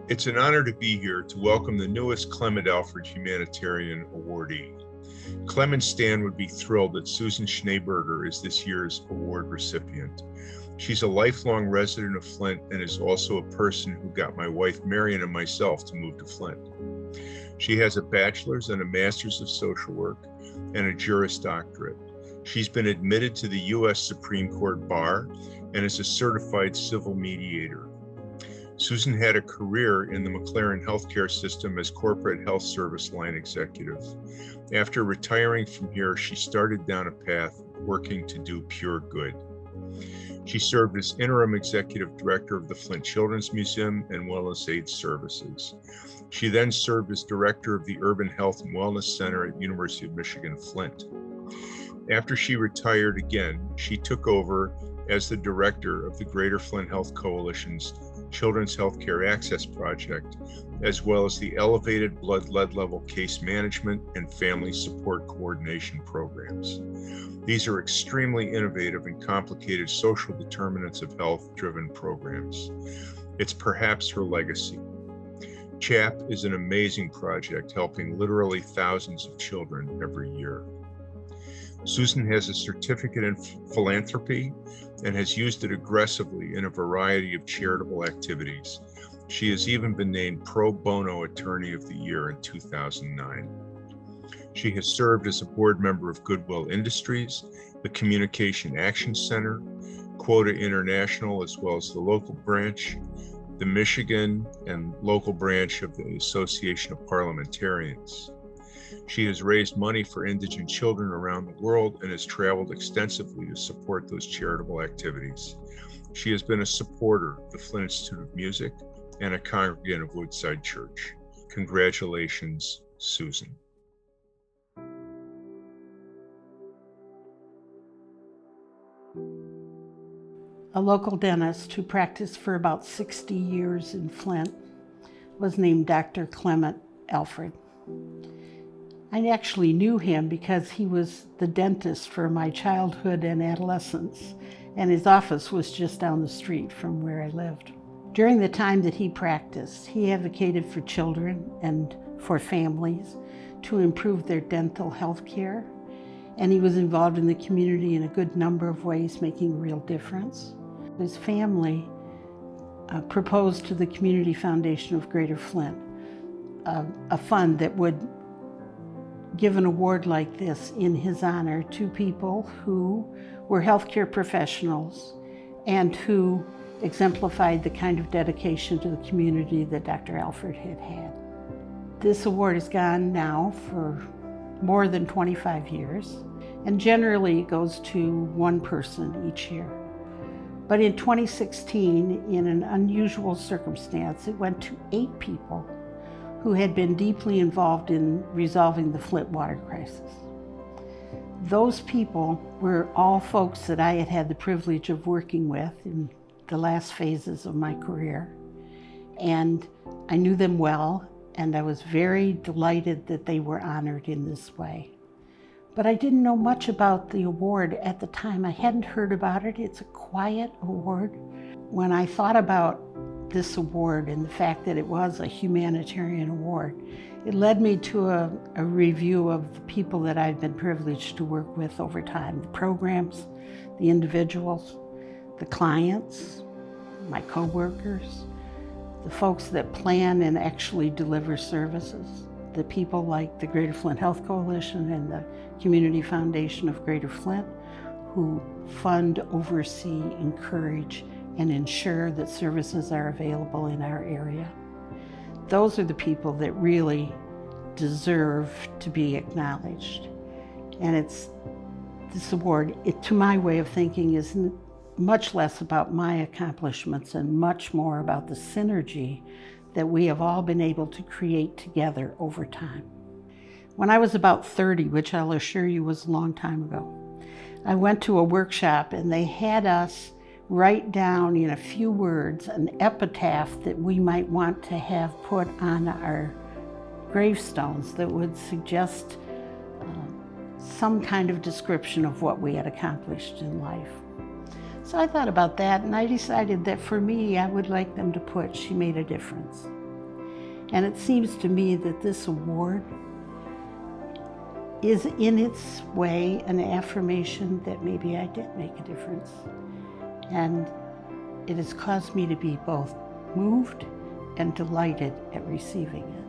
It's an honor to be here to welcome the newest Clement Alfred Humanitarian Awardee. Clem and Stan would be thrilled that Susan Schneberger is this year's award recipient. She's a lifelong resident of Flint and is also a person who got my wife Marion and myself to move to Flint. She has a bachelor's and a master's of social work and a Juris Doctorate. She's been admitted to the U.S. Supreme Court Bar and is a certified civil mediator. Susan had a career in the McLaren healthcare system as corporate health service line executive. After retiring from here, she started down a path working to do pure good. She served as interim executive director of the Flint Children's Museum and Wellness Aid Services. She then served as director of the Urban Health and Wellness Center at University of Michigan, Flint. After she retired again, she took over as the director of the Greater Flint Health Coalition's Children's Healthcare Access Project, as well as the Elevated Blood Lead Level Case Management and Family Support Coordination programs. These are extremely innovative and complicated social determinants of health-driven programs. It's perhaps her legacy. CHAP is an amazing project helping literally thousands of children every year. Susan has a certificate in philanthropy and has used it aggressively in a variety of charitable activities. She has even been named Pro Bono Attorney of the Year in 2009. She has served as a board member of Goodwill Industries, the Communication Action Center, Quota International, as well as the local branch, the Michigan and local branch of the Association of Parliamentarians. She has raised money for indigent children around the world and has traveled extensively to support those charitable activities. She has been a supporter of the Flint Institute of Music and a congregant of Woodside Church. Congratulations, Susan. A local dentist who practiced for about 60 years in Flint was named Dr. Clement Alfred. I actually knew him because he was the dentist for my childhood and adolescence, and his office was just down the street from where I lived. During the time that he practiced, he advocated for children and for families to improve their dental health care, and he was involved in the community in a good number of ways, making a real difference. His family proposed to the Community Foundation of Greater Flint a fund that would give an award like this in his honor to people who were healthcare professionals and who exemplified the kind of dedication to the community that Dr. Alfred had had. This award has gone now for more than 25 years, and generally it goes to one person each year. But in 2016, in an unusual circumstance, it went to 8 people who had been deeply involved in resolving the Flint water crisis. Those people were all folks that I had had the privilege of working with in the last phases of my career. And I knew them well, and I was very delighted that they were honored in this way. But I didn't know much about the award at the time. I hadn't heard about it. It's a quiet award. When I thought about this award and the fact that it was a humanitarian award, it led me to a review of the people that I've been privileged to work with over time, the programs, the individuals, the clients, my coworkers, the folks that plan and actually deliver services, the people like the Greater Flint Health Coalition and the Community Foundation of Greater Flint, who fund, oversee, encourage, and ensure that services are available in our area. Those are the people that really deserve to be acknowledged. And this award, to my way of thinking, is much less about my accomplishments and much more about the synergy that we have all been able to create together over time. When I was about 30, which I'll assure you was a long time ago, I went to a workshop and they had us write down in a few words an epitaph that we might want to have put on our gravestones that would suggest some kind of description of what we had accomplished in life. So I thought about that and I decided that for me, I would like them to put, "She made a difference." And it seems to me that this award is in its way an affirmation that maybe I did make a difference. And it has caused me to be both moved and delighted at receiving it.